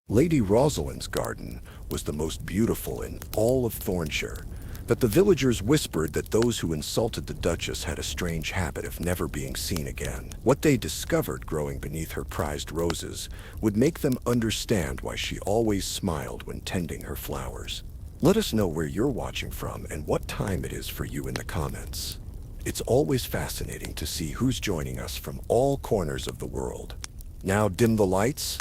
Lady Rosalind's garden was the most beautiful in all of Thornshire, but the villagers whispered that those who insulted the Duchess had a strange habit of never being seen again. What they discovered growing beneath her prized roses would make them understand why she always smiled when tending her flowers. Let us know where you're watching from and what time it is for you in the comments. It's always fascinating to see who's joining us from all corners of the world. Now dim the lights.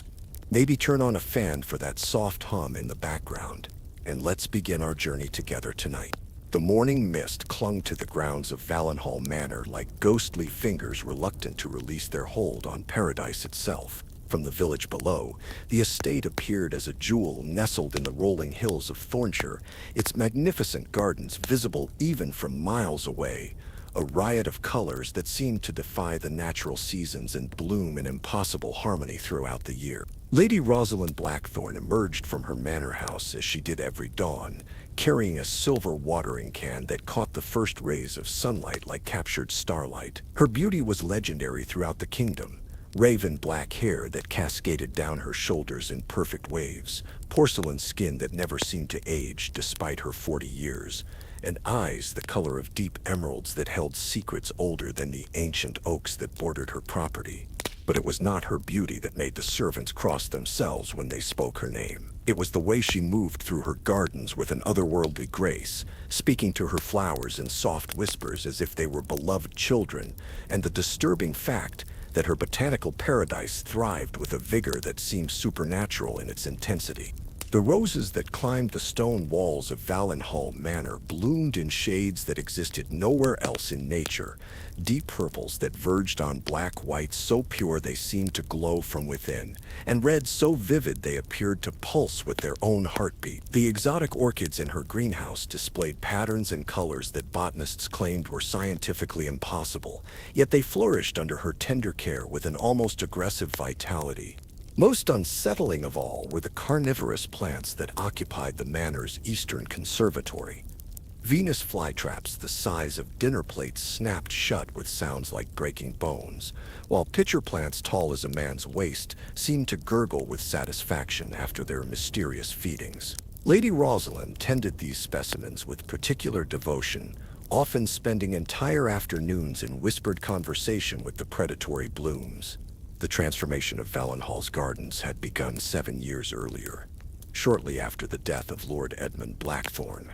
Maybe turn on a fan for that soft hum in the background, and let's begin our journey together tonight. The morning mist clung to the grounds of Valenhall Manor like ghostly fingers reluctant to release their hold on paradise itself. From the village below, the estate appeared as a jewel nestled in the rolling hills of Thornshire, its magnificent gardens visible even from miles away, a riot of colors that seemed to defy the natural seasons and bloom in impossible harmony throughout the year. Lady Rosalind Blackthorne emerged from her manor house as she did every dawn, carrying a silver watering can that caught the first rays of sunlight like captured starlight. Her beauty was legendary throughout the kingdom. Raven black hair that cascaded down her shoulders in perfect waves, porcelain skin that never seemed to age despite her 40 years, and eyes the color of deep emeralds that held secrets older than the ancient oaks that bordered her property. But it was not her beauty that made the servants cross themselves when they spoke her name. It was the way she moved through her gardens with an otherworldly grace, speaking to her flowers in soft whispers as if they were beloved children, and the disturbing fact that her botanical paradise thrived with a vigor that seemed supernatural in its intensity. The roses that climbed the stone walls of Valenhall Manor bloomed in shades that existed nowhere else in nature, deep purples that verged on black whites so pure they seemed to glow from within, and reds so vivid they appeared to pulse with their own heartbeat. The exotic orchids in her greenhouse displayed patterns and colors that botanists claimed were scientifically impossible, yet they flourished under her tender care with an almost aggressive vitality. Most unsettling of all were the carnivorous plants that occupied the manor's eastern conservatory. Venus flytraps the size of dinner plates snapped shut with sounds like breaking bones, while pitcher plants tall as a man's waist seemed to gurgle with satisfaction after their mysterious feedings. Lady Rosalind tended these specimens with particular devotion, often spending entire afternoons in whispered conversation with the predatory blooms. The transformation of Valenhall's gardens had begun 7 years earlier, shortly after the death of Lord Edmund Blackthorne,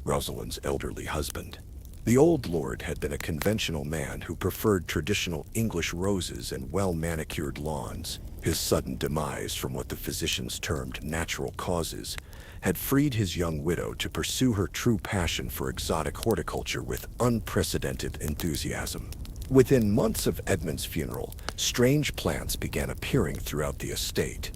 Rosalind's elderly husband. The old lord had been a conventional man who preferred traditional English roses and well-manicured lawns. His sudden demise from what the physicians termed natural causes had freed his young widow to pursue her true passion for exotic horticulture with unprecedented enthusiasm. Within months of Edmund's funeral, strange plants began appearing throughout the estate.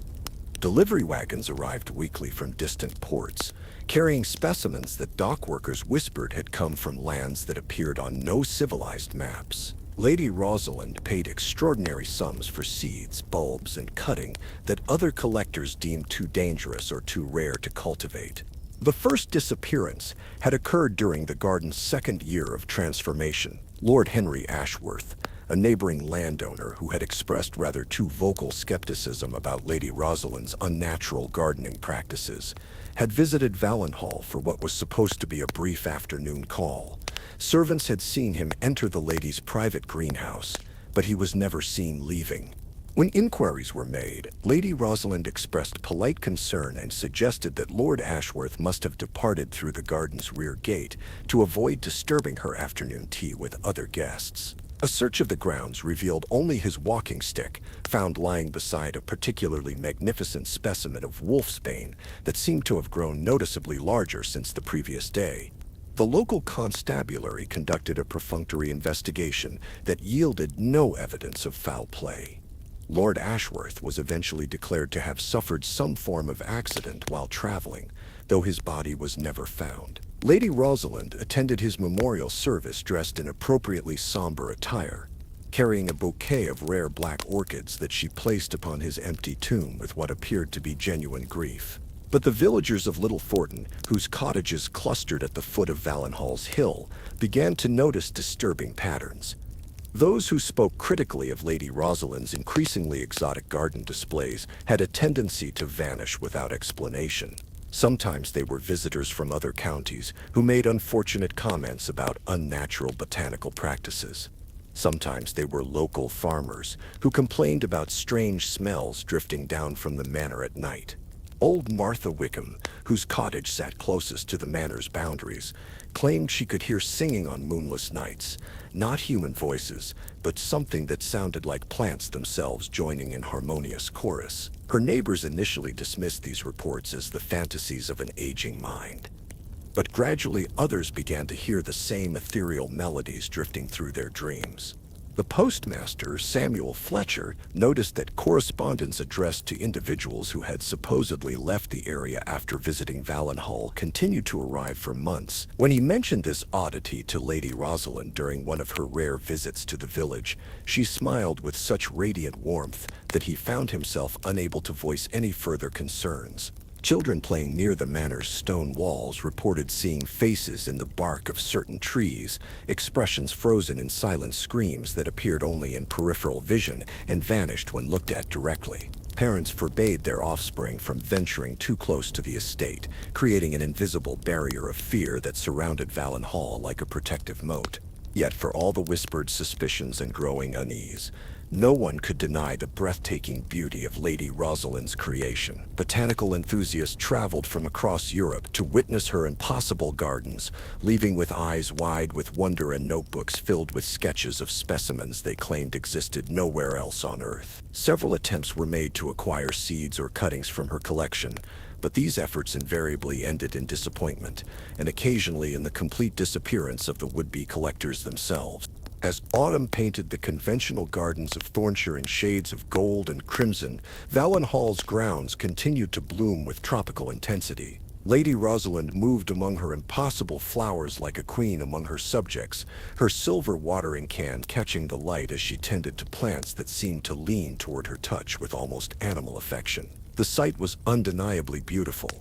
Delivery wagons arrived weekly from distant ports, carrying specimens that dock workers whispered had come from lands that appeared on no civilized maps. Lady Rosalind paid extraordinary sums for seeds, bulbs, and cutting that other collectors deemed too dangerous or too rare to cultivate. The first disappearance had occurred during the garden's second year of transformation. Lord Henry Ashworth, a neighboring landowner who had expressed rather too vocal skepticism about Lady Rosalind's unnatural gardening practices, had visited Valenhall for what was supposed to be a brief afternoon call. Servants had seen him enter the lady's private greenhouse, but he was never seen leaving. When inquiries were made, Lady Rosalind expressed polite concern and suggested that Lord Ashworth must have departed through the garden's rear gate to avoid disturbing her afternoon tea with other guests. A search of the grounds revealed only his walking stick, found lying beside a particularly magnificent specimen of wolfsbane that seemed to have grown noticeably larger since the previous day. The local constabulary conducted a perfunctory investigation that yielded no evidence of foul play. Lord Ashworth was eventually declared to have suffered some form of accident while traveling, though his body was never found. Lady Rosalind attended his memorial service dressed in appropriately somber attire, carrying a bouquet of rare black orchids that she placed upon his empty tomb with what appeared to be genuine grief. But the villagers of Little Thornton, whose cottages clustered at the foot of Valenhall's hill, began to notice disturbing patterns. Those who spoke critically of Lady Rosalind's increasingly exotic garden displays had a tendency to vanish without explanation. Sometimes they were visitors from other counties who made unfortunate comments about unnatural botanical practices. Sometimes they were local farmers who complained about strange smells drifting down from the manor at night. Old Martha Wickham, whose cottage sat closest to the manor's boundaries, claimed she could hear singing on moonless nights, not human voices, but something that sounded like plants themselves joining in harmonious chorus. Her neighbors initially dismissed these reports as the fantasies of an aging mind. But gradually others began to hear the same ethereal melodies drifting through their dreams. The postmaster, Samuel Fletcher, noticed that correspondence addressed to individuals who had supposedly left the area after visiting Valenhall continued to arrive for months. When he mentioned this oddity to Lady Rosalind during one of her rare visits to the village, she smiled with such radiant warmth that he found himself unable to voice any further concerns. Children playing near the manor's stone walls reported seeing faces in the bark of certain trees, expressions frozen in silent screams that appeared only in peripheral vision and vanished when looked at directly. Parents forbade their offspring from venturing too close to the estate, creating an invisible barrier of fear that surrounded Valenhall like a protective moat. Yet for all the whispered suspicions and growing unease, no one could deny the breathtaking beauty of Lady Rosalind's creation. Botanical enthusiasts traveled from across Europe to witness her impossible gardens, leaving with eyes wide with wonder and notebooks filled with sketches of specimens they claimed existed nowhere else on Earth. Several attempts were made to acquire seeds or cuttings from her collection, but these efforts invariably ended in disappointment, and occasionally in the complete disappearance of the would-be collectors themselves. As autumn painted the conventional gardens of Thornshire in shades of gold and crimson, Valenhall's grounds continued to bloom with tropical intensity. Lady Rosalind moved among her impossible flowers like a queen among her subjects, her silver watering can catching the light as she tended to plants that seemed to lean toward her touch with almost animal affection. The sight was undeniably beautiful.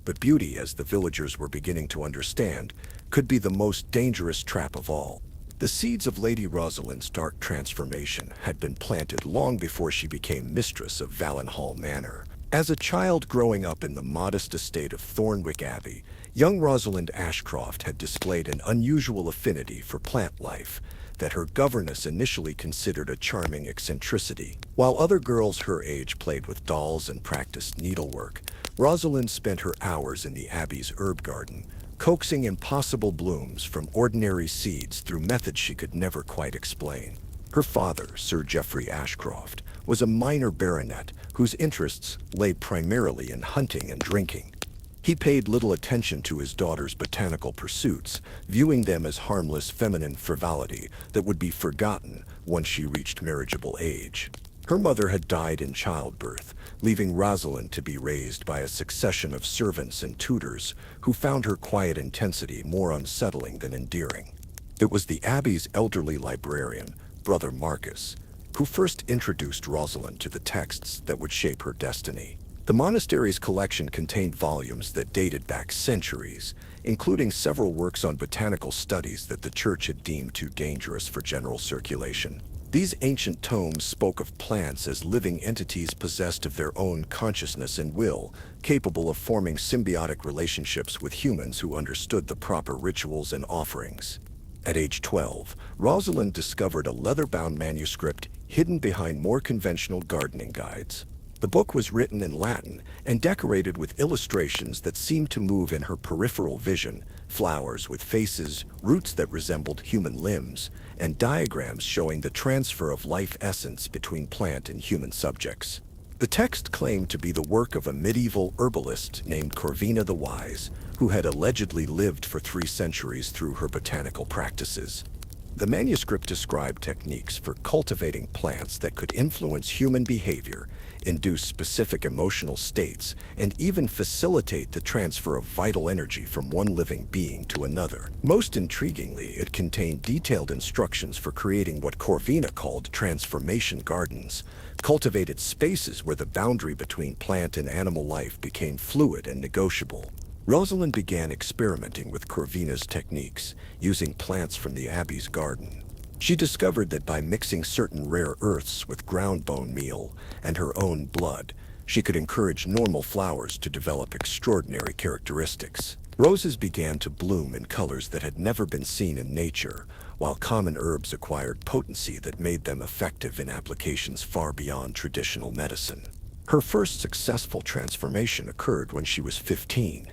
But beauty, as the villagers were beginning to understand, could be the most dangerous trap of all. The seeds of Lady Rosalind's dark transformation had been planted long before she became mistress of Valenhall Manor. As a child growing up in the modest estate of Thornwick Abbey, young Rosalind Ashcroft had displayed an unusual affinity for plant life that her governess initially considered a charming eccentricity. While other girls her age played with dolls and practiced needlework, Rosalind spent her hours in the Abbey's herb garden, coaxing impossible blooms from ordinary seeds through methods she could never quite explain. Her father, Sir Geoffrey Ashcroft, was a minor baronet whose interests lay primarily in hunting and drinking. He paid little attention to his daughter's botanical pursuits, viewing them as harmless feminine frivolity that would be forgotten once she reached marriageable age. Her mother had died in childbirth, leaving Rosalind to be raised by a succession of servants and tutors who found her quiet intensity more unsettling than endearing. It was the Abbey's elderly librarian, Brother Marcus, who first introduced Rosalind to the texts that would shape her destiny. The monastery's collection contained volumes that dated back centuries, including several works on botanical studies that the church had deemed too dangerous for general circulation. These ancient tomes spoke of plants as living entities possessed of their own consciousness and will, capable of forming symbiotic relationships with humans who understood the proper rituals and offerings. At age 12, Rosalind discovered a leather-bound manuscript hidden behind more conventional gardening guides. The book was written in Latin and decorated with illustrations that seemed to move in her peripheral vision, flowers with faces, roots that resembled human limbs, and diagrams showing the transfer of life essence between plant and human subjects. The text claimed to be the work of a medieval herbalist named Corvina the Wise, who had allegedly lived for 3 centuries through her botanical practices. The manuscript described techniques for cultivating plants that could influence human behavior, induce specific emotional states, and even facilitate the transfer of vital energy from one living being to another. Most intriguingly, it contained detailed instructions for creating what Corvina called transformation gardens, cultivated spaces where the boundary between plant and animal life became fluid and negotiable. Rosalind began experimenting with Corvina's techniques, using plants from the Abbey's garden. She discovered that by mixing certain rare earths with ground bone meal and her own blood, she could encourage normal flowers to develop extraordinary characteristics. Roses began to bloom in colors that had never been seen in nature, while common herbs acquired potency that made them effective in applications far beyond traditional medicine. Her first successful transformation occurred when she was 15.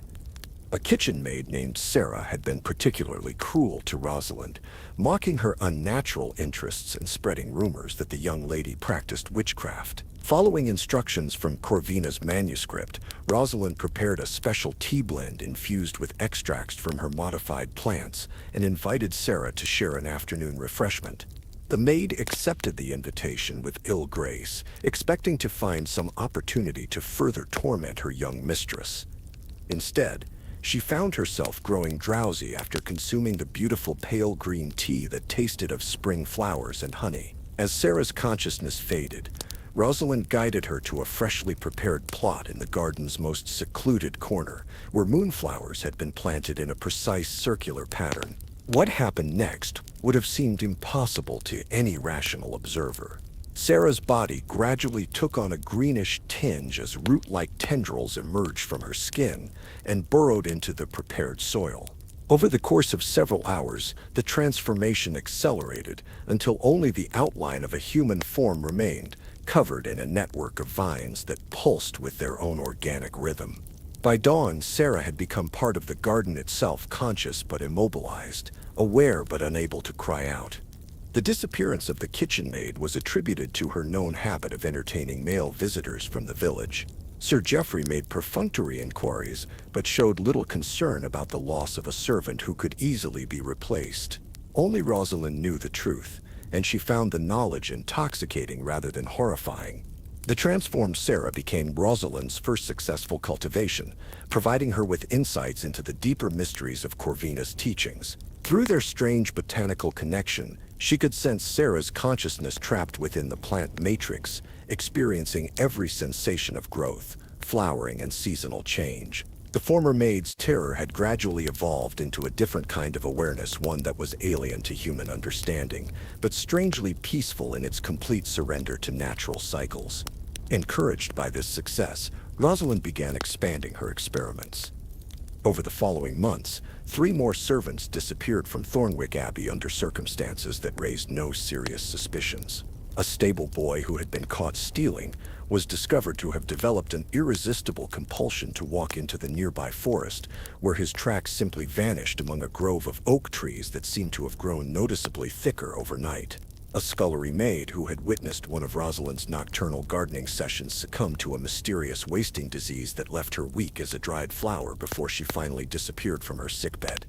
A kitchen maid named Sarah had been particularly cruel to Rosalind, mocking her unnatural interests and spreading rumors that the young lady practiced witchcraft. Following instructions from Corvina's manuscript, Rosalind prepared a special tea blend infused with extracts from her modified plants and invited Sarah to share an afternoon refreshment. The maid accepted the invitation with ill grace, expecting to find some opportunity to further torment her young mistress. Instead, she found herself growing drowsy after consuming the beautiful pale green tea that tasted of spring flowers and honey. As Sarah's consciousness faded, Rosalind guided her to a freshly prepared plot in the garden's most secluded corner, where moonflowers had been planted in a precise circular pattern. What happened next would have seemed impossible to any rational observer. Sarah's body gradually took on a greenish tinge as root-like tendrils emerged from her skin and burrowed into the prepared soil. Over the course of several hours, the transformation accelerated until only the outline of a human form remained, covered in a network of vines that pulsed with their own organic rhythm. By dawn, Sarah had become part of the garden itself, conscious but immobilized, aware but unable to cry out. The disappearance of the kitchen maid was attributed to her known habit of entertaining male visitors from the village. Sir Geoffrey made perfunctory inquiries, but showed little concern about the loss of a servant who could easily be replaced. Only Rosalind knew the truth, and she found the knowledge intoxicating rather than horrifying. The transformed Sarah became Rosalind's first successful cultivation, providing her with insights into the deeper mysteries of Corvina's teachings. Through their strange botanical connection, she could sense Sarah's consciousness trapped within the plant matrix, experiencing every sensation of growth, flowering, and seasonal change. The former maid's terror had gradually evolved into a different kind of awareness, one that was alien to human understanding, but strangely peaceful in its complete surrender to natural cycles. Encouraged by this success, Rosalind began expanding her experiments. Over the following months, 3 more servants disappeared from Thornwick Abbey under circumstances that raised no serious suspicions. A stable boy who had been caught stealing was discovered to have developed an irresistible compulsion to walk into the nearby forest, where his tracks simply vanished among a grove of oak trees that seemed to have grown noticeably thicker overnight. A scullery maid who had witnessed one of Rosalind's nocturnal gardening sessions succumbed to a mysterious wasting disease that left her weak as a dried flower before she finally disappeared from her sickbed.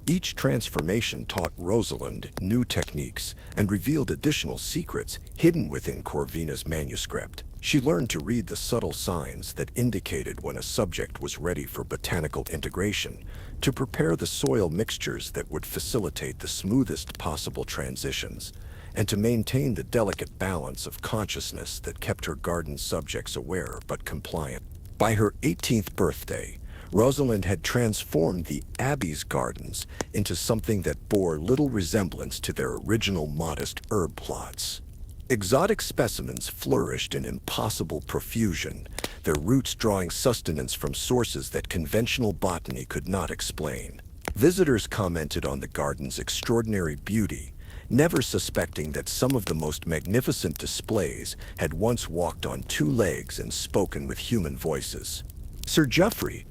Each transformation taught Rosalind new techniques and revealed additional secrets hidden within Corvina's manuscript. She learned to read the subtle signs that indicated when a subject was ready for botanical integration, to prepare the soil mixtures that would facilitate the smoothest possible transitions, and to maintain the delicate balance of consciousness that kept her garden subjects aware but compliant. By her 18th birthday, Rosalind had transformed the Abbey's gardens into something that bore little resemblance to their original modest herb plots. Exotic specimens flourished in impossible profusion, their roots drawing sustenance from sources that conventional botany could not explain. Visitors commented on the garden's extraordinary beauty, never suspecting that some of the most magnificent displays had once walked on 2 legs and spoken with human voices. Sir Geoffrey,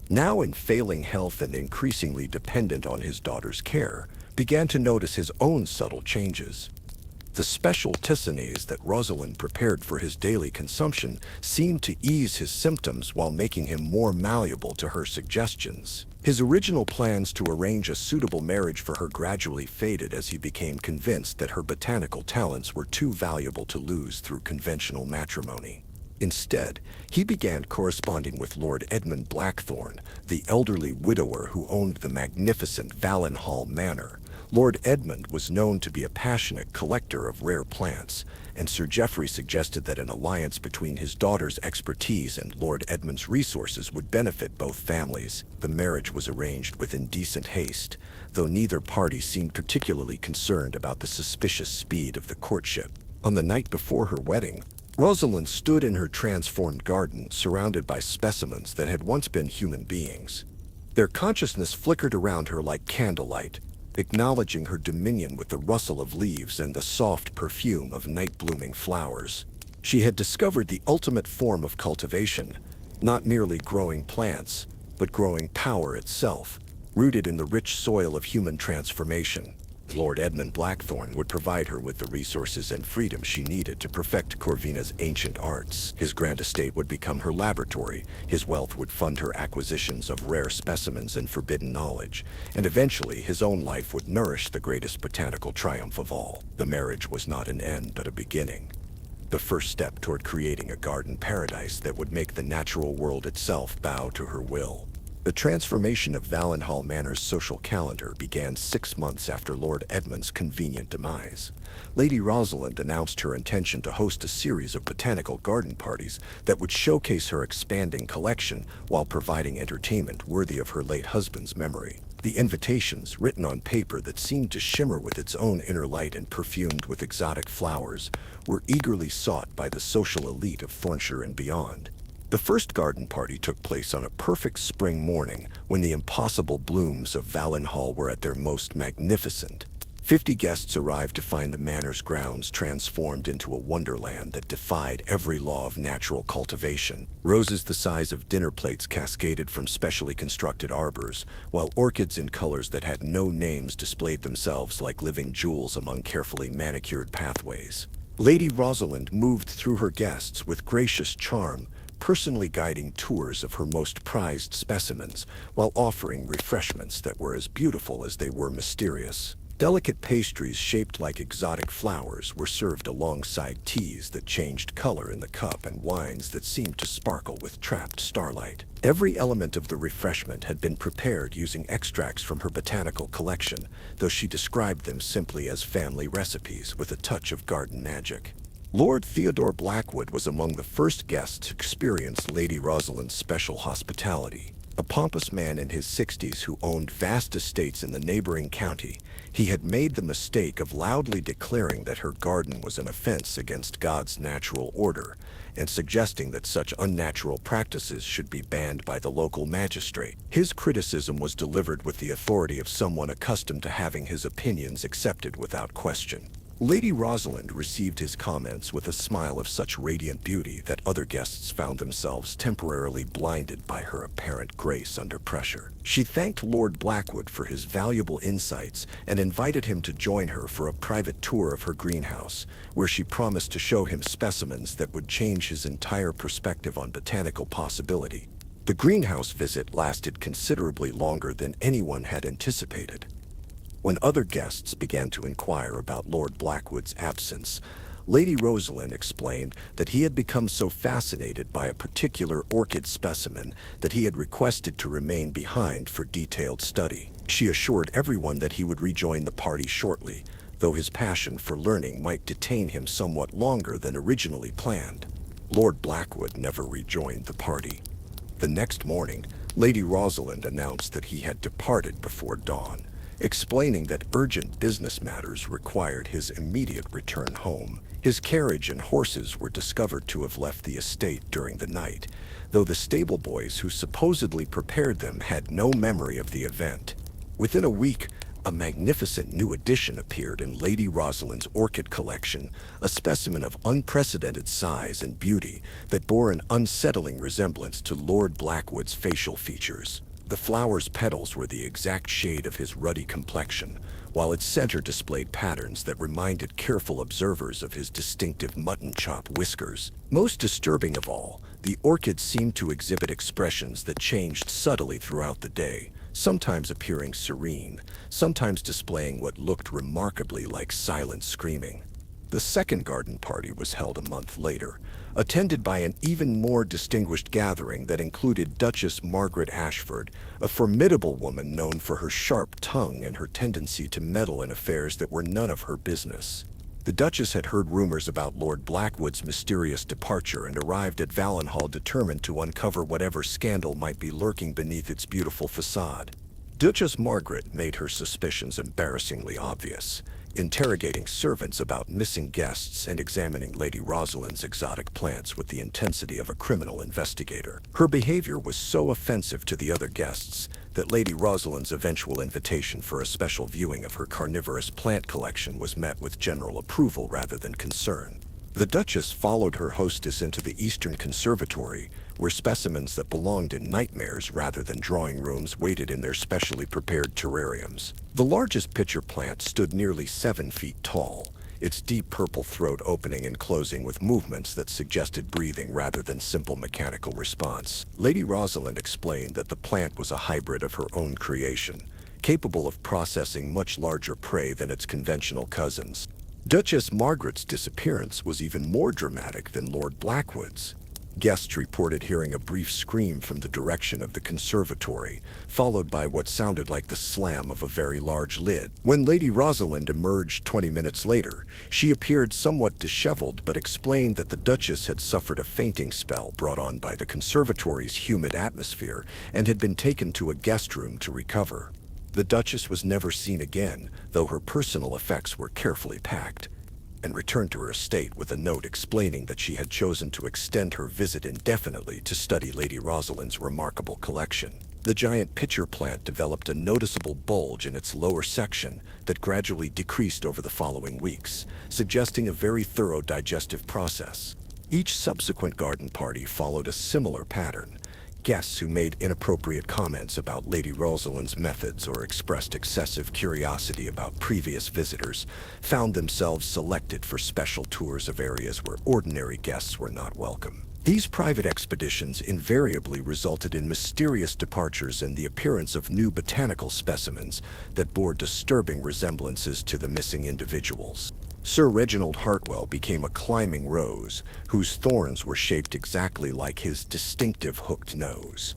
now in failing health and increasingly dependent on his daughter's care, began to notice his own subtle changes. The special tisanes that Rosalind prepared for his daily consumption seemed to ease his symptoms while making him more malleable to her suggestions. His original plans to arrange a suitable marriage for her gradually faded as he became convinced that her botanical talents were too valuable to lose through conventional matrimony. Instead, he began corresponding with Lord Edmund Blackthorne, the elderly widower who owned the magnificent Valenhall Manor, Lord Edmund was known to be a passionate collector of rare plants, and Sir Geoffrey suggested that an alliance between his daughter's expertise and Lord Edmund's resources would benefit both families. The marriage was arranged with indecent haste, though neither party seemed particularly concerned about the suspicious speed of the courtship. On the night before her wedding, Rosalind stood in her transformed garden, surrounded by specimens that had once been human beings. Their consciousness flickered around her like candlelight, acknowledging her dominion with the rustle of leaves and the soft perfume of night-blooming flowers. She had discovered the ultimate form of cultivation, not merely growing plants, but growing power itself, rooted in the rich soil of human transformation. Lord Edmund Blackthorne would provide her with the resources and freedom she needed to perfect Corvina's ancient arts. His grand estate would become her laboratory, his wealth would fund her acquisitions of rare specimens and forbidden knowledge, and eventually his own life would nourish the greatest botanical triumph of all. The marriage was not an end but a beginning, the first step toward creating a garden paradise that would make the natural world itself bow to her will. The transformation of Valenhall Manor's social calendar began 6 months after Lord Edmund's convenient demise. Lady Rosalind announced her intention to host a series of botanical garden parties that would showcase her expanding collection while providing entertainment worthy of her late husband's memory. The invitations, written on paper that seemed to shimmer with its own inner light and perfumed with exotic flowers, were eagerly sought by the social elite of Thornshire and beyond. The first garden party took place on a perfect spring morning when the impossible blooms of Valenhall were at their most magnificent. 50 guests arrived to find the manor's grounds transformed into a wonderland that defied every law of natural cultivation. Roses the size of dinner plates cascaded from specially constructed arbors, while orchids in colors that had no names displayed themselves like living jewels among carefully manicured pathways. Lady Rosalind moved through her guests with gracious charm, personally guiding tours of her most prized specimens while offering refreshments that were as beautiful as they were mysterious. Delicate pastries shaped like exotic flowers were served alongside teas that changed color in the cup and wines that seemed to sparkle with trapped starlight. Every element of the refreshment had been prepared using extracts from her botanical collection, though she described them simply as family recipes with a touch of garden magic. Lord Theodore Blackwood was among the first guests to experience Lady Rosalind's special hospitality. A pompous man in his 60s who owned vast estates in the neighboring county, he had made the mistake of loudly declaring that her garden was an offense against God's natural order, and suggesting that such unnatural practices should be banned by the local magistrate. His criticism was delivered with the authority of someone accustomed to having his opinions accepted without question. Lady Rosalind received his comments with a smile of such radiant beauty that other guests found themselves temporarily blinded by her apparent grace under pressure. She thanked Lord Blackwood for his valuable insights and invited him to join her for a private tour of her greenhouse, where she promised to show him specimens that would change his entire perspective on botanical possibility. The greenhouse visit lasted considerably longer than anyone had anticipated. When other guests began to inquire about Lord Blackwood's absence, Lady Rosalind explained that he had become so fascinated by a particular orchid specimen that he had requested to remain behind for detailed study. She assured everyone that he would rejoin the party shortly, though his passion for learning might detain him somewhat longer than originally planned. Lord Blackwood never rejoined the party. The next morning, Lady Rosalind announced that he had departed before dawn, explaining that urgent business matters required his immediate return home. His carriage and horses were discovered to have left the estate during the night, though the stable boys who supposedly prepared them had no memory of the event. Within a week, a magnificent new addition appeared in Lady Rosalind's orchid collection, a specimen of unprecedented size and beauty that bore an unsettling resemblance to Lord Blackwood's facial features. The flower's petals were the exact shade of his ruddy complexion, while its center displayed patterns that reminded careful observers of his distinctive mutton chop whiskers. Most disturbing of all, the orchid seemed to exhibit expressions that changed subtly throughout the day, sometimes appearing serene, sometimes displaying what looked remarkably like silent screaming. The second garden party was held a month later, attended by an even more distinguished gathering that included Duchess Margaret Ashford, a formidable woman known for her sharp tongue and her tendency to meddle in affairs that were none of her business. The Duchess had heard rumors about Lord Blackwood's mysterious departure and arrived at Valenhall determined to uncover whatever scandal might be lurking beneath its beautiful facade. Duchess Margaret made her suspicions embarrassingly obvious, interrogating servants about missing guests and examining Lady Rosalind's exotic plants with the intensity of a criminal investigator. Her behavior was so offensive to the other guests that Lady Rosalind's eventual invitation for a special viewing of her carnivorous plant collection was met with general approval rather than concern. The Duchess followed her hostess into the Eastern Conservatory, where specimens that belonged in nightmares rather than drawing rooms waited in their specially prepared terrariums. The largest pitcher plant stood nearly 7 feet tall, its deep purple throat opening and closing with movements that suggested breathing rather than simple mechanical response. Lady Rosalind explained that the plant was a hybrid of her own creation, capable of processing much larger prey than its conventional cousins. Duchess Margaret's disappearance was even more dramatic than Lord Blackwood's. Guests reported hearing a brief scream from the direction of the conservatory, followed by what sounded like the slam of a very large lid. When Lady Rosalind emerged 20 minutes later, she appeared somewhat disheveled but explained that the Duchess had suffered a fainting spell brought on by the conservatory's humid atmosphere and had been taken to a guest room to recover. The Duchess was never seen again, though her personal effects were carefully packed, and returned to her estate with a note explaining that she had chosen to extend her visit indefinitely to study Lady Rosalind's remarkable collection. The giant pitcher plant developed a noticeable bulge in its lower section that gradually decreased over the following weeks, suggesting a very thorough digestive process. Each subsequent garden party followed a similar pattern. Guests who made inappropriate comments about Lady Rosalind's methods or expressed excessive curiosity about previous visitors found themselves selected for special tours of areas where ordinary guests were not welcome. These private expeditions invariably resulted in mysterious departures and the appearance of new botanical specimens that bore disturbing resemblances to the missing individuals. Sir Reginald Hartwell became a climbing rose, whose thorns were shaped exactly like his distinctive hooked nose.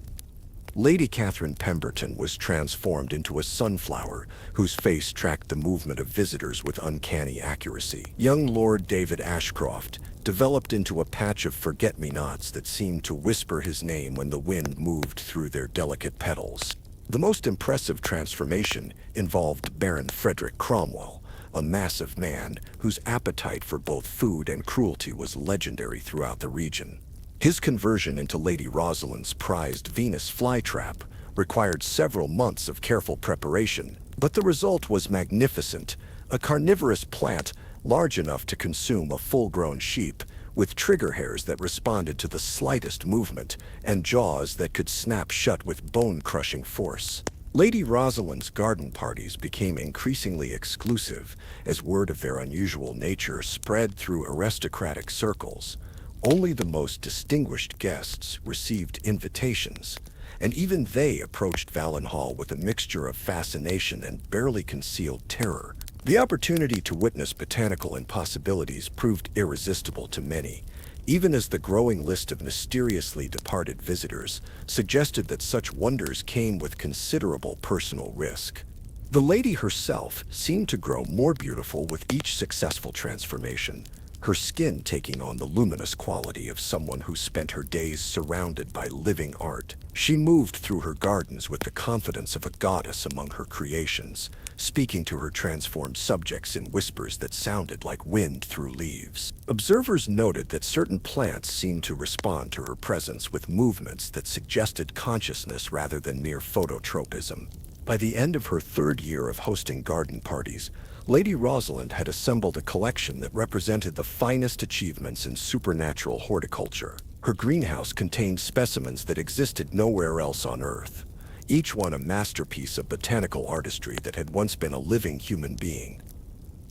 Lady Catherine Pemberton was transformed into a sunflower, whose face tracked the movement of visitors with uncanny accuracy. Young Lord David Ashcroft developed into a patch of forget-me-nots that seemed to whisper his name when the wind moved through their delicate petals. The most impressive transformation involved Baron Frederick Cromwell, a massive man whose appetite for both food and cruelty was legendary throughout the region. His conversion into Lady Rosalind's prized Venus flytrap required several months of careful preparation, but the result was magnificent, a carnivorous plant large enough to consume a full-grown sheep, with trigger hairs that responded to the slightest movement and jaws that could snap shut with bone-crushing force. Lady Rosalind's garden parties became increasingly exclusive as word of their unusual nature spread through aristocratic circles. Only the most distinguished guests received invitations, and even they approached Valenhall with a mixture of fascination and barely concealed terror. The opportunity to witness botanical impossibilities proved irresistible to many, even as the growing list of mysteriously departed visitors suggested that such wonders came with considerable personal risk. The lady herself seemed to grow more beautiful with each successful transformation, her skin taking on the luminous quality of someone who spent her days surrounded by living art. She moved through her gardens with the confidence of a goddess among her creations, speaking to her transformed subjects in whispers that sounded like wind through leaves. Observers noted that certain plants seemed to respond to her presence with movements that suggested consciousness rather than mere phototropism. By the end of her 3rd year of hosting garden parties, Lady Rosalind had assembled a collection that represented the finest achievements in supernatural horticulture. Her greenhouse contained specimens that existed nowhere else on Earth, each one a masterpiece of botanical artistry that had once been a living human being.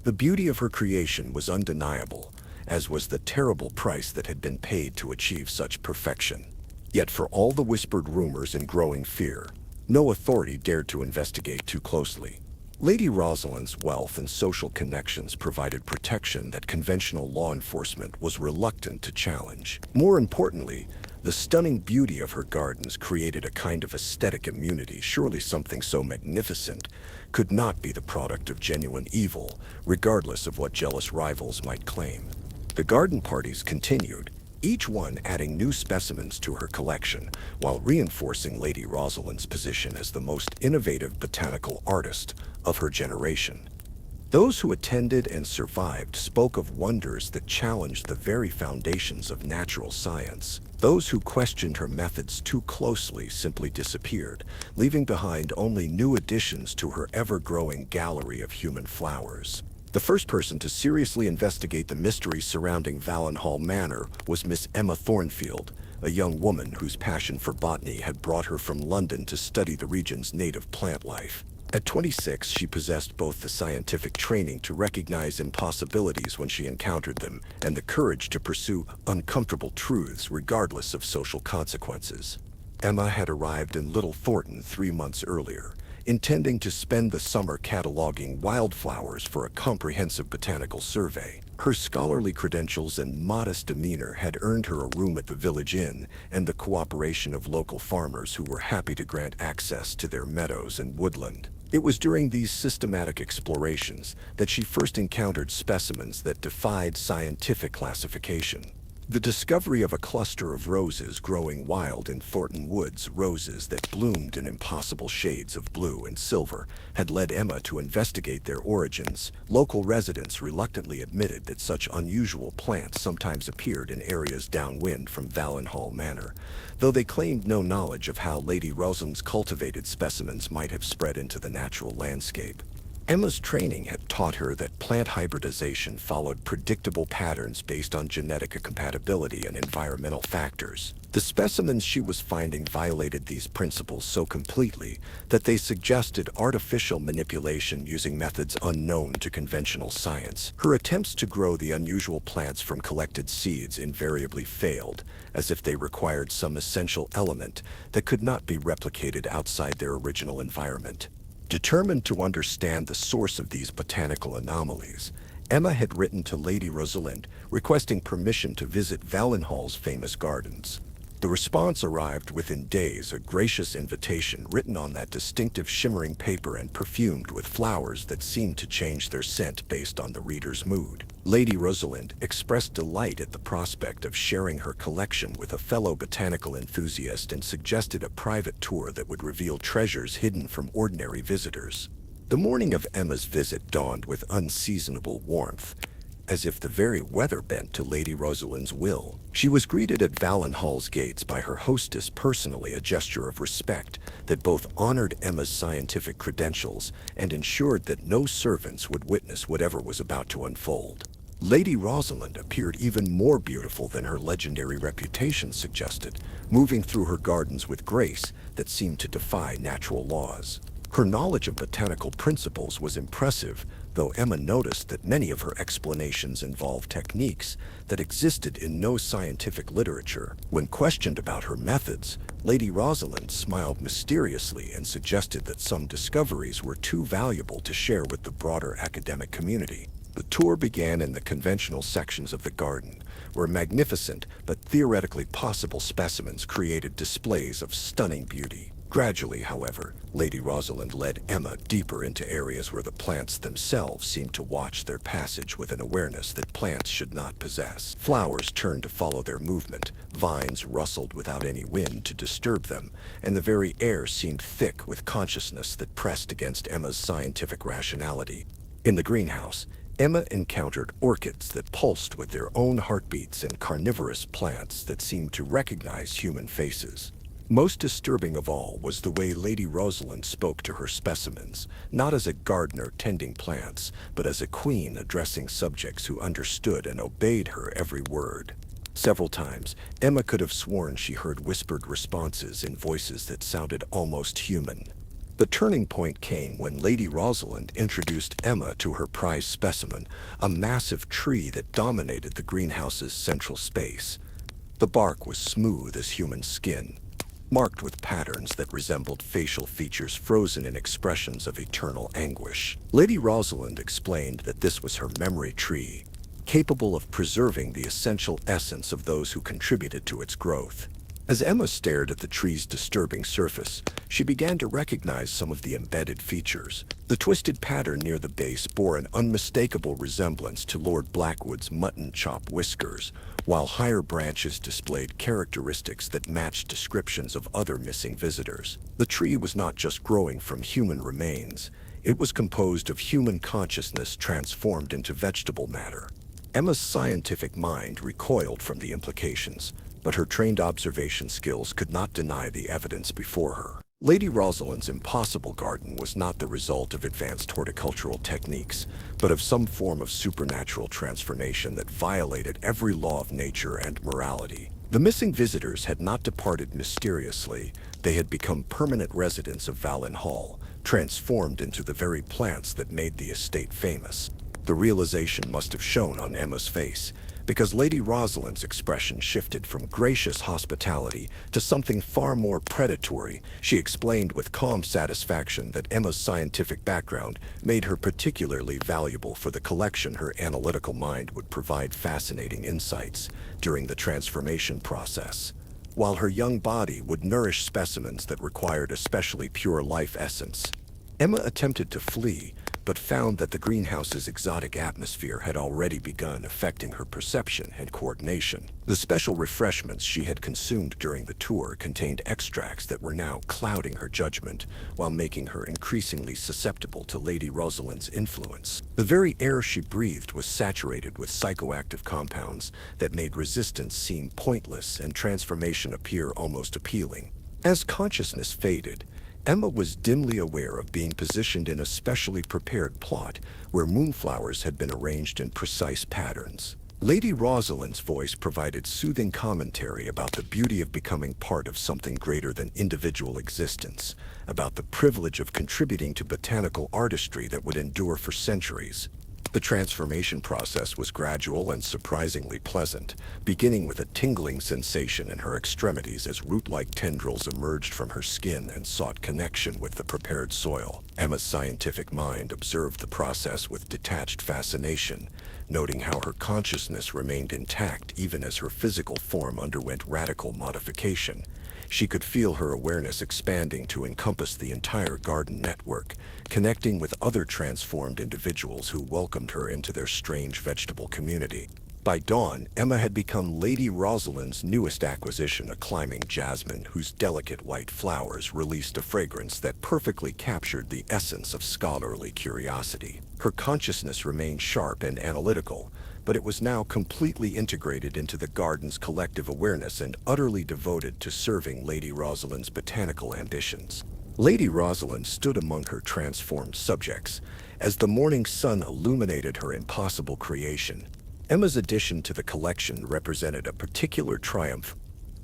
The beauty of her creation was undeniable, as was the terrible price that had been paid to achieve such perfection. Yet for all the whispered rumors and growing fear, no authority dared to investigate too closely. Lady Rosalind's wealth and social connections provided protection that conventional law enforcement was reluctant to challenge. More importantly, the stunning beauty of her gardens created a kind of aesthetic immunity. Surely something so magnificent could not be the product of genuine evil, regardless of what jealous rivals might claim. The garden parties continued, each one adding new specimens to her collection, while reinforcing Lady Rosalind's position as the most innovative botanical artist of her generation. Those who attended and survived spoke of wonders that challenged the very foundations of natural science. Those who questioned her methods too closely simply disappeared, leaving behind only new additions to her ever-growing gallery of human flowers. The first person to seriously investigate the mystery surrounding Valenhall Manor was Miss Emma Thornfield, a young woman whose passion for botany had brought her from London to study the region's native plant life. At 26, she possessed both the scientific training to recognize impossibilities when she encountered them and the courage to pursue uncomfortable truths regardless of social consequences. Emma had arrived in Little Thornton 3 months earlier, intending to spend the summer cataloging wildflowers for a comprehensive botanical survey. Her scholarly credentials and modest demeanor had earned her a room at the village inn and the cooperation of local farmers who were happy to grant access to their meadows and woodland. It was during these systematic explorations that she first encountered specimens that defied scientific classification. The discovery of a cluster of roses growing wild in Thornton Woods, roses that bloomed in impossible shades of blue and silver, had led Emma to investigate their origins. Local residents reluctantly admitted that such unusual plants sometimes appeared in areas downwind from Valenhall Manor, though they claimed no knowledge of how Lady Rosalind's cultivated specimens might have spread into the natural landscape. Emma's training had taught her that plant hybridization followed predictable patterns based on genetic compatibility and environmental factors. The specimens she was finding violated these principles so completely that they suggested artificial manipulation using methods unknown to conventional science. Her attempts to grow the unusual plants from collected seeds invariably failed, as if they required some essential element that could not be replicated outside their original environment. Determined to understand the source of these botanical anomalies, Emma had written to Lady Rosalind requesting permission to visit Valenhall's famous gardens. The response arrived within days, a gracious invitation written on that distinctive shimmering paper and perfumed with flowers that seemed to change their scent based on the reader's mood. Lady Rosalind expressed delight at the prospect of sharing her collection with a fellow botanical enthusiast and suggested a private tour that would reveal treasures hidden from ordinary visitors. The morning of Emma's visit dawned with unseasonable warmth, as if the very weather bent to Lady Rosalind's will. She was greeted at Valenhall's gates by her hostess personally, a gesture of respect that both honored Emma's scientific credentials and ensured that no servants would witness whatever was about to unfold. Lady Rosalind appeared even more beautiful than her legendary reputation suggested, moving through her gardens with grace that seemed to defy natural laws. Her knowledge of botanical principles was impressive, though Emma noticed that many of her explanations involved techniques that existed in no scientific literature. When questioned about her methods, Lady Rosalind smiled mysteriously and suggested that some discoveries were too valuable to share with the broader academic community. The tour began in the conventional sections of the garden, where magnificent but theoretically possible specimens created displays of stunning beauty. Gradually, however, Lady Rosalind led Emma deeper into areas where the plants themselves seemed to watch their passage with an awareness that plants should not possess. Flowers turned to follow their movement, vines rustled without any wind to disturb them, and the very air seemed thick with consciousness that pressed against Emma's scientific rationality. In the greenhouse, Emma encountered orchids that pulsed with their own heartbeats and carnivorous plants that seemed to recognize human faces. Most disturbing of all was the way Lady Rosalind spoke to her specimens, not as a gardener tending plants, but as a queen addressing subjects who understood and obeyed her every word. Several times, Emma could have sworn she heard whispered responses in voices that sounded almost human. The turning point came when Lady Rosalind introduced Emma to her prized specimen, a massive tree that dominated the greenhouse's central space. The bark was smooth as human skin. marked with patterns that resembled facial features frozen in expressions of eternal anguish. Lady Rosalind explained that this was her memory tree, capable of preserving the essential essence of those who contributed to its growth. As Emma stared at the tree's disturbing surface, she began to recognize some of the embedded features. The twisted pattern near the base bore an unmistakable resemblance to Lord Blackwood's mutton chop whiskers, while higher branches displayed characteristics that matched descriptions of other missing visitors. The tree was not just growing from human remains, it was composed of human consciousness transformed into vegetable matter. Emma's scientific mind recoiled from the implications, but her trained observation skills could not deny the evidence before her. Lady Rosalind's impossible garden was not the result of advanced horticultural techniques, but of some form of supernatural transformation that violated every law of nature and morality. The missing visitors had not departed mysteriously. They had become permanent residents of Valen Hall, transformed into the very plants that made the estate famous. The realization must have shown on Emma's face, because Lady Rosalind's expression shifted from gracious hospitality to something far more predatory. She explained with calm satisfaction that Emma's scientific background made her particularly valuable for the collection. Her analytical mind would provide fascinating insights during the transformation process, while her young body would nourish specimens that required especially pure life essence. Emma attempted to flee, but found that the greenhouse's exotic atmosphere had already begun affecting her perception and coordination. The special refreshments she had consumed during the tour contained extracts that were now clouding her judgment, while making her increasingly susceptible to Lady Rosalind's influence. The very air she breathed was saturated with psychoactive compounds that made resistance seem pointless and transformation appear almost appealing. As consciousness faded, Emma was dimly aware of being positioned in a specially prepared plot where moonflowers had been arranged in precise patterns. Lady Rosalind's voice provided soothing commentary about the beauty of becoming part of something greater than individual existence, about the privilege of contributing to botanical artistry that would endure for centuries. The transformation process was gradual and surprisingly pleasant, beginning with a tingling sensation in her extremities as root-like tendrils emerged from her skin and sought connection with the prepared soil. Emma's scientific mind observed the process with detached fascination, noting how her consciousness remained intact even as her physical form underwent radical modification. She could feel her awareness expanding to encompass the entire garden network, connecting with other transformed individuals who welcomed her into their strange vegetable community. By dawn, Emma had become Lady Rosalind's newest acquisition, a climbing jasmine whose delicate white flowers released a fragrance that perfectly captured the essence of scholarly curiosity. Her consciousness remained sharp and analytical, but it was now completely integrated into the garden's collective awareness and utterly devoted to serving Lady Rosalind's botanical ambitions. Lady Rosalind stood among her transformed subjects as the morning sun illuminated her impossible creation. Emma's addition to the collection represented a particular triumph.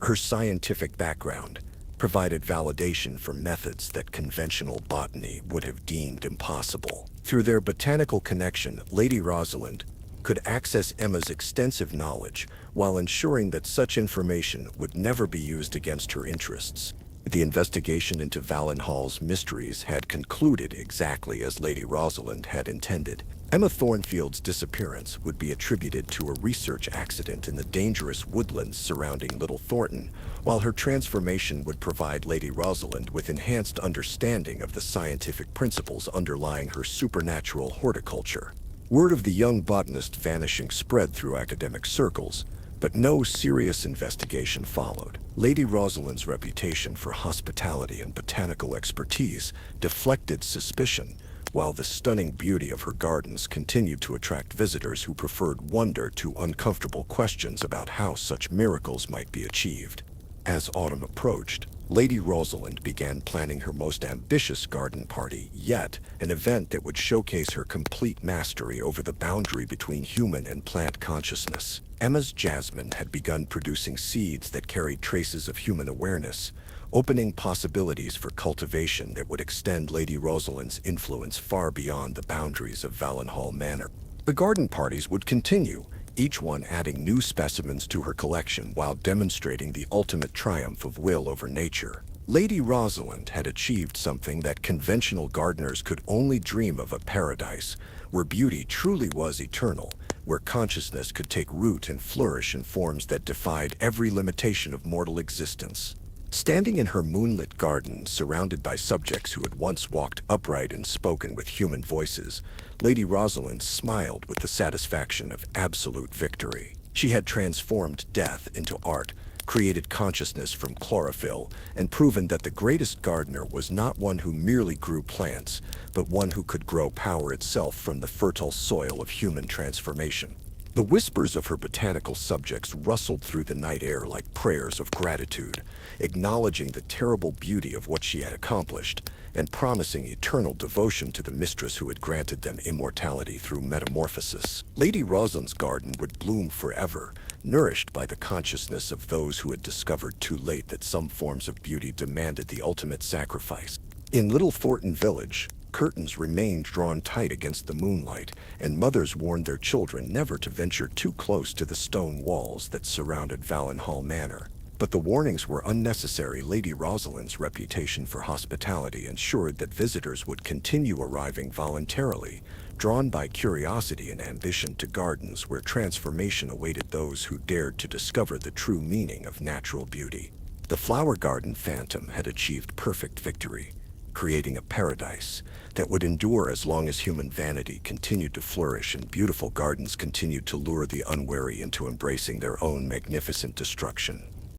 Her scientific background provided validation for methods that conventional botany would have deemed impossible. Through their botanical connection, Lady Rosalind could access Emma's extensive knowledge while ensuring that such information would never be used against her interests. The investigation into Valen Hall's mysteries had concluded exactly as Lady Rosalind had intended. Emma Thornfield's disappearance would be attributed to a research accident in the dangerous woodlands surrounding Little Thornton, while her transformation would provide Lady Rosalind with enhanced understanding of the scientific principles underlying her supernatural horticulture. Word of the young botanist vanishing spread through academic circles, but no serious investigation followed. Lady Rosalind's reputation for hospitality and botanical expertise deflected suspicion, while the stunning beauty of her gardens continued to attract visitors who preferred wonder to uncomfortable questions about how such miracles might be achieved. As autumn approached, Lady Rosalind began planning her most ambitious garden party yet, an event that would showcase her complete mastery over the boundary between human and plant consciousness. Emma's jasmine had begun producing seeds that carried traces of human awareness, opening possibilities for cultivation that would extend Lady Rosalind's influence far beyond the boundaries of Valen Hall Manor. The garden parties would continue, each one adding new specimens to her collection while demonstrating the ultimate triumph of will over nature. Lady Rosalind had achieved something that conventional gardeners could only dream of: a paradise where beauty truly was eternal, where consciousness could take root and flourish in forms that defied every limitation of mortal existence. Standing in her moonlit garden, surrounded by subjects who had once walked upright and spoken with human voices, Lady Rosalind smiled with the satisfaction of absolute victory. She had transformed death into art, created consciousness from chlorophyll, and proven that the greatest gardener was not one who merely grew plants, but one who could grow power itself from the fertile soil of human transformation. The whispers of her botanical subjects rustled through the night air like prayers of gratitude, acknowledging the terrible beauty of what she had accomplished, and promising eternal devotion to the mistress who had granted them immortality through metamorphosis. Lady Rosalind's garden would bloom forever, nourished by the consciousness of those who had discovered too late that some forms of beauty demanded the ultimate sacrifice. In Little Thornton Village, curtains remained drawn tight against the moonlight, and mothers warned their children never to venture too close to the stone walls that surrounded Valenhall Manor. But the warnings were unnecessary. Lady Rosalind's reputation for hospitality ensured that visitors would continue arriving voluntarily, drawn by curiosity and ambition to gardens where transformation awaited those who dared to discover the true meaning of natural beauty. The flower garden phantom had achieved perfect victory, creating a paradise that would endure as long as human vanity continued to flourish and beautiful gardens continued to lure the unwary into embracing their own magnificent destruction.